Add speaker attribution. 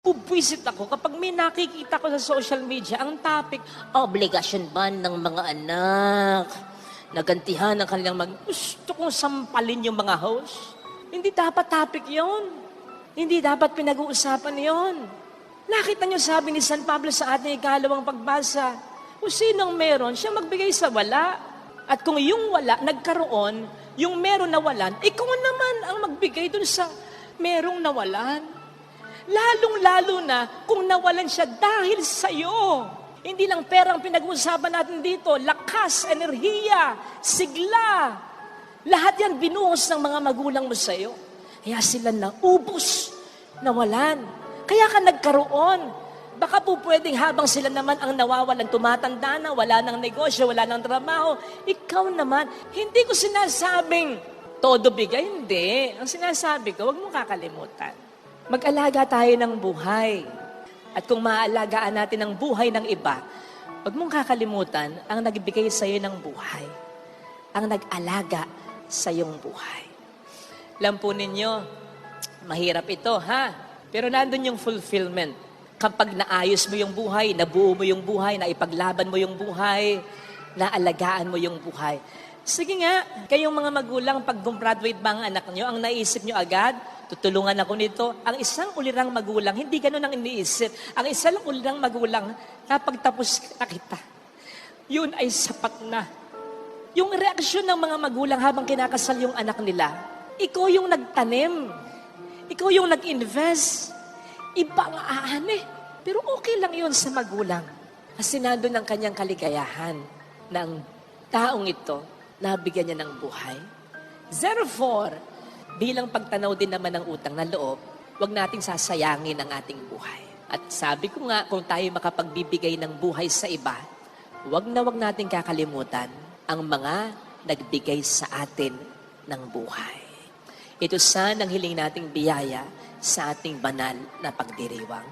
Speaker 1: Bubwisit ako kapag may nakikita ko sa social media, ang topic, obligasyon ba ng mga anak? Nagantihan ng kanilang gusto kong sampalin yung mga host. Hindi dapat topic yon. Hindi dapat pinag-uusapan yon. Nakita niyo sabi ni San Pablo sa ating ikalawang pagbasa, kung sinong meron, siya magbigay sa wala. At kung yung wala, nagkaroon, yung meron nawalan, ikaw naman ang magbigay dun sa merong nawalan. Lalong-lalo na kung nawalan siya dahil sa'yo. Hindi lang perang pinag-uusapan natin dito, lakas, enerhiya, sigla. Lahat yan binuhos ng mga magulang mo sa'yo. Kaya sila naubos, nawalan. Kaya ka nagkaroon. Baka po pwedeng habang sila naman ang nawawalan, tumatanda na, wala ng negosyo, wala ng trabaho. Ikaw naman, hindi ko sinasabing todo bigay, hindi. Ang sinasabi ko, huwag mong kakalimutan. Mag-alaga tayo ng buhay. At kung maaalagaan natin ang buhay ng iba, huwag mong kakalimutan ang nagbigay sa iyo ng buhay. Ang nag-alaga sa iyong buhay. Alam po ninyo, mahirap ito, ha? Pero nandun yung fulfillment. Kapag naayos mo yung buhay, nabuo mo yung buhay, naipaglaban mo yung buhay, naalagaan mo yung buhay. Sige nga, kayong mga magulang, pag gumraduate ba ang anak nyo, ang naisip nyo agad, tutulungan ako nito. Ang isang ulirang magulang, hindi ganun ang iniisip. Ang isang ulirang magulang, kapag tapos na kita, yun ay sapat na. Yung reaksyon ng mga magulang habang kinakasal yung anak nila, ikaw yung nagtanim, ikaw yung nag-invest, iba ang aane. Pero okay lang yun sa magulang. Kasi nandun ang kanyang kaligayahan ng taong ito, nabigyan niya ng buhay. Therefore, bilang pagtanaw din naman ng utang na loob, huwag nating sasayangin ang ating buhay. At sabi ko nga, kung tayo makapagbibigay ng buhay sa iba, huwag nating kakalimutan ang mga nagbigay sa atin ng buhay. Ito sana ang hiling nating biyaya sa ating banal na pagdiriwang.